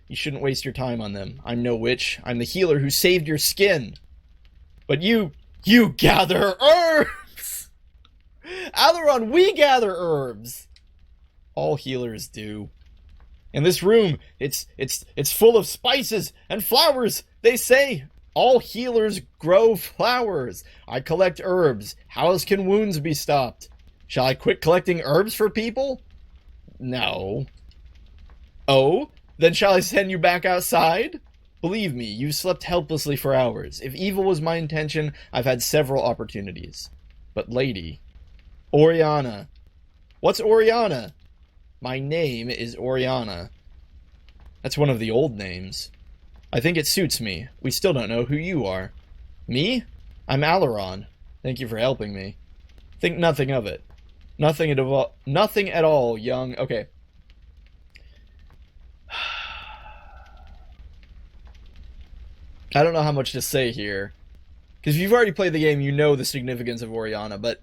You shouldn't waste your time on them. I'm no witch. I'm the healer who saved your skin. But you gather herbs! Alaron, we gather herbs. All healers do. In this room, it's full of spices and flowers. They say all healers grow flowers. I collect herbs. How else can wounds be stopped? Shall I quit collecting herbs for people? No. Oh? Then shall I send you back outside? Believe me, you've slept helplessly for hours. If evil was my intention, I've had several opportunities. But lady... Oriana. What's Oriana? My name is Oriana. That's one of the old names. I think it suits me. We still don't know who you are. Me? I'm Alaron. Thank you for helping me. Think nothing of it. Nothing at all, young... Okay. I don't know how much to say here. Because if you've already played the game, you know the significance of Oriana, but...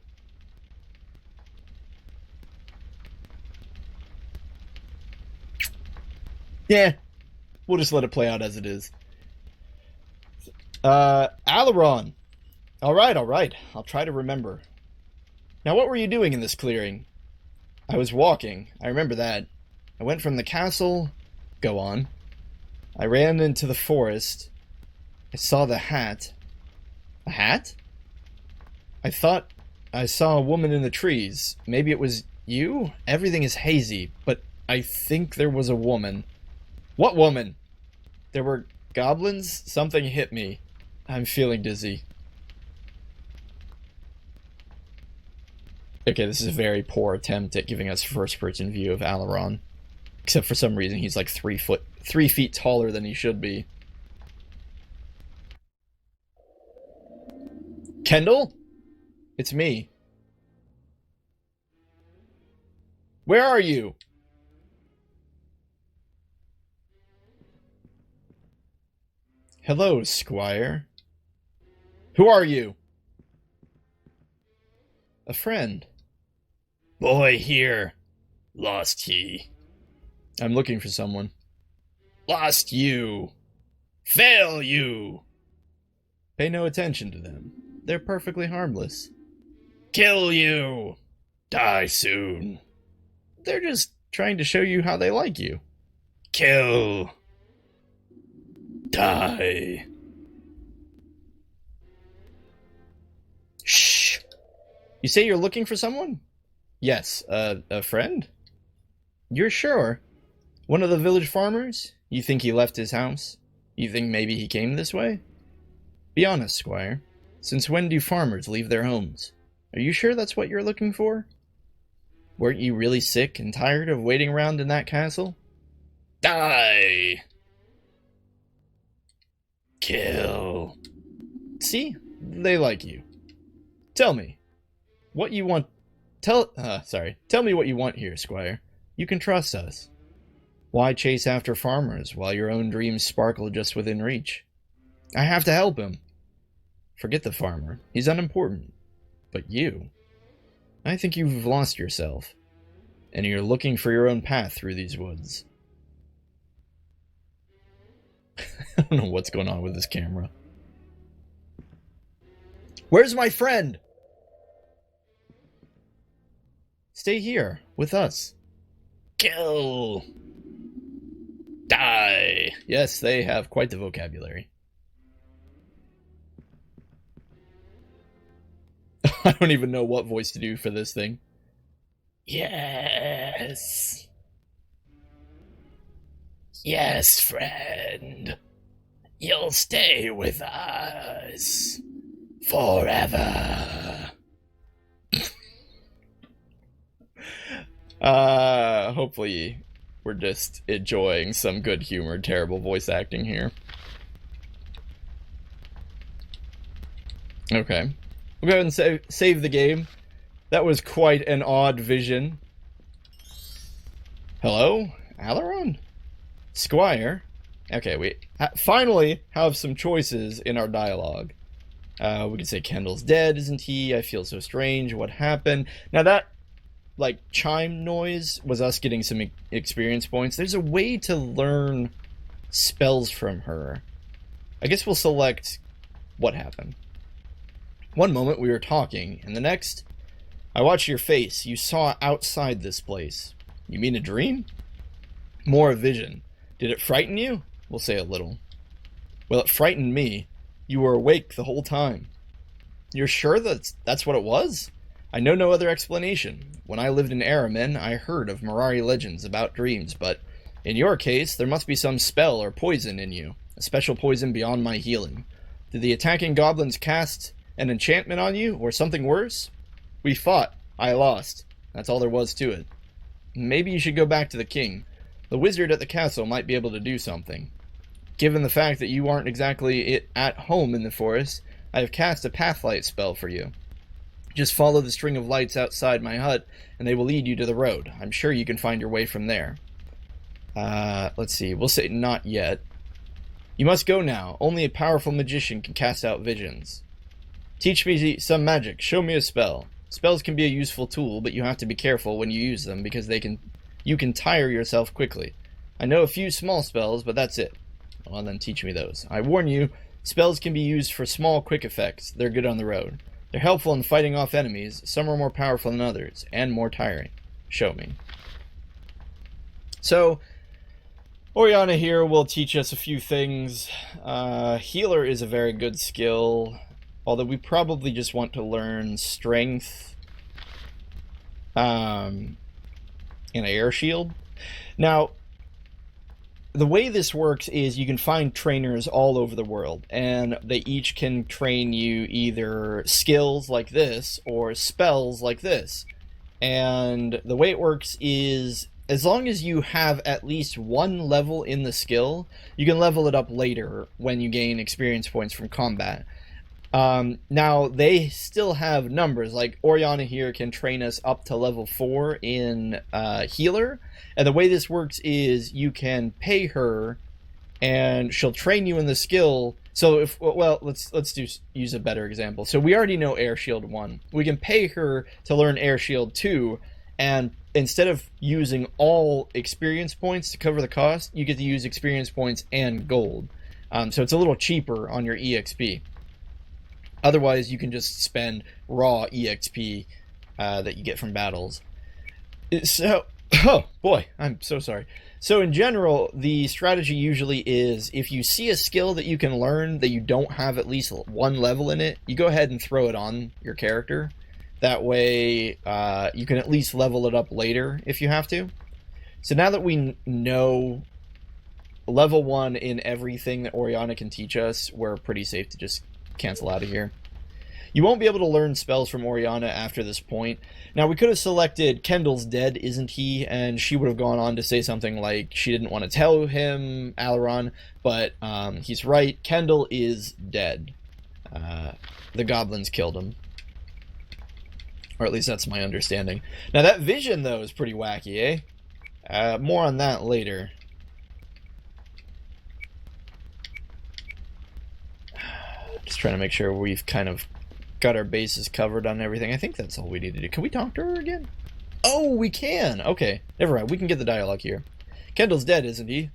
yeah. We'll just let it play out as it is. Alaron. Alright. I'll try to remember. Now, what were you doing in this clearing? I was walking. I remember that. I went from the castle... Go on. I ran into the forest... I saw the hat. A hat? I thought I saw a woman in the trees. Maybe it was you? Everything is hazy, but I think there was a woman. What woman? There were goblins? Something hit me. I'm feeling dizzy. Okay, this is a very poor attempt at giving us first-person view of Alaron. Except for some reason he's like 3 feet taller than he should be. Kendall? It's me. Where are you? Hello, squire. Who are you? A friend. Boy here. Lost he. I'm looking for someone. Lost you. Fail you. Pay no attention to them. They're perfectly harmless. Kill you! Die soon. They're just trying to show you how they like you. Kill. Die. Shh. You say you're looking for someone? Yes, a friend? You're sure? One of the village farmers? You think he left his house? You think maybe he came this way? Be honest, squire. Since when do farmers leave their homes? Are you sure that's what you're looking for? Weren't you really sick and tired of waiting around in that castle? Die! Kill. See? They like you. Tell me. What you want... Tell me what you want here, squire. You can trust us. Why chase after farmers while your own dreams sparkle just within reach? I have to help him. Forget the farmer. He's unimportant. But you... I think you've lost yourself. And you're looking for your own path through these woods. I don't know what's going on with this camera. Where's my friend? Stay here, with us. Kill! Die! Yes, they have quite the vocabulary. I don't even know what voice to do for this thing. Yes. Yes, friend. You'll stay with us. Forever. Hopefully we're just enjoying some good humor, terrible voice acting here. Okay. We'll go ahead and save the game. That was quite an odd vision. Hello? Alaron? Squire? Okay, we finally have some choices in our dialogue. We could say Kendall's dead, isn't he? I feel so strange. What happened? Now that, like, chime noise was us getting some experience points. There's a way to learn spells from her. I guess we'll select what happened. One moment we were talking, and the next, I watched your face. You saw outside this place. You mean a dream? More a vision. Did it frighten you? We'll say a little. Well, it frightened me. You were awake the whole time. You're sure that's what it was? I know no other explanation. When I lived in Aramen, I heard of Mirari legends about dreams, but in your case, there must be some spell or poison in you. A special poison beyond my healing. Did the attacking goblins cast an enchantment on you, or something worse? We fought. I lost. That's all there was to it. Maybe you should go back to the king. The wizard at the castle might be able to do something. Given the fact that you aren't exactly at home in the forest, I have cast a pathlight spell for you. Just follow the string of lights outside my hut, and they will lead you to the road. I'm sure you can find your way from there. Let's see. We'll say not yet. You must go now. Only a powerful magician can cast out visions. Teach me some magic. Show me a spell. Spells can be a useful tool, but you have to be careful when you use them, because you can tire yourself quickly. I know a few small spells, but that's it. Well, then teach me those. I warn you, spells can be used for small, quick effects. They're good on the road. They're helpful in fighting off enemies. Some are more powerful than others, and more tiring. Show me. So, Oriana here will teach us a few things. Healer is a very good skill, although we probably just want to learn strength and air shield. Now, the way this works is you can find trainers all over the world, and they each can train you either skills like this or spells like this. And the way it works is, as long as you have at least one level in the skill, you can level it up later when you gain experience points from combat. Now, they still have numbers, like Oriana here can train us up to level 4 in Healer, and the way this works is you can pay her, and she'll train you in the skill. So, let's use a better example. So we already know Air Shield 1. We can pay her to learn Air Shield 2, and instead of using all experience points to cover the cost, you get to use experience points and gold. So it's a little cheaper on your EXP. Otherwise, you can just spend raw EXP that you get from battles. So, oh boy, I'm so sorry. So in general, the strategy usually is, if you see a skill that you can learn that you don't have at least one level in it, you go ahead and throw it on your character. That way, you can at least level it up later if you have to. So now that we know level 1 in everything that Oriana can teach us, we're pretty safe to just cancel out of here. You won't be able to learn spells from Oriana after this point. Now, we could have selected Kendall's dead, isn't he? And she would have gone on to say something like she didn't want to tell him, Alaron, but he's right. Kendall is dead. The goblins killed him. Or at least that's my understanding. Now, that vision, though, is pretty wacky, eh? More on that later. Just trying to make sure we've kind of got our bases covered on everything. I think that's all we need to do. Can we talk to her again? Oh, we can! Okay, never mind. We can get the dialogue here. Kendall's dead, isn't he?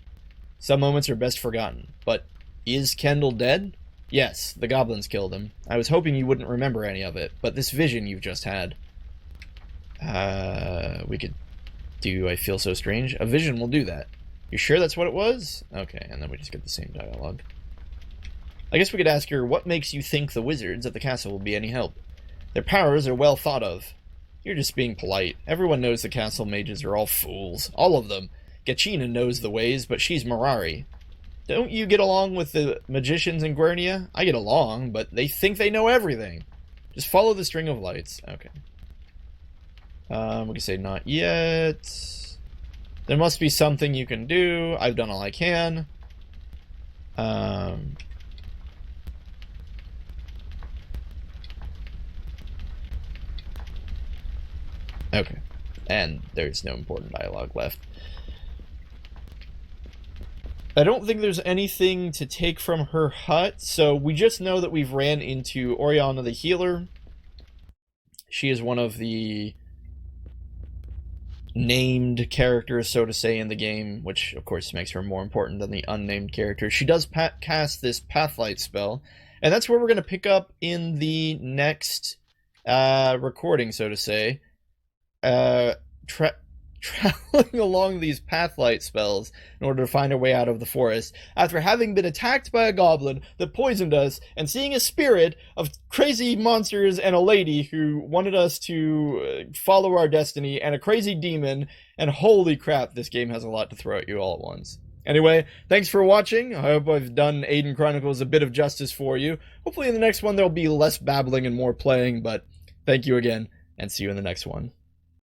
Some moments are best forgotten. But is Kendall dead? Yes, the goblins killed him. I was hoping you wouldn't remember any of it, but this vision you've just had. We could do I Feel So Strange? A vision will do that. You sure that's what it was? Okay, and then we just get the same dialogue. I guess we could ask her, what makes you think the wizards at the castle will be any help? Their powers are well thought of. You're just being polite. Everyone knows the castle mages are all fools. All of them. Gachina knows the ways, but she's Mirari. Don't you get along with the magicians in Guernia? I get along, but they think they know everything. Just follow the string of lights. Okay. We can say not yet. There must be something you can do. I've done all I can. Okay. And there's no important dialogue left. I don't think there's anything to take from her hut, so we just know that we've ran into Oriana the Healer. She is one of the named characters, so to say, in the game, which of course makes her more important than the unnamed character. She does cast this Pathlight spell, and that's where we're going to pick up in the next recording, so to say, uh, tra traveling along these pathlight spells in order to find our way out of the forest after having been attacked by a goblin that poisoned us and seeing a spirit of crazy monsters and a lady who wanted us to follow our destiny and a crazy demon, and holy crap, this game has a lot to throw at you all at once. Anyway, thanks for watching. I hope I've done Aidyn Chronicles a bit of justice for you. Hopefully in the next one there'll be less babbling and more playing, but thank you again, and see you in the next one.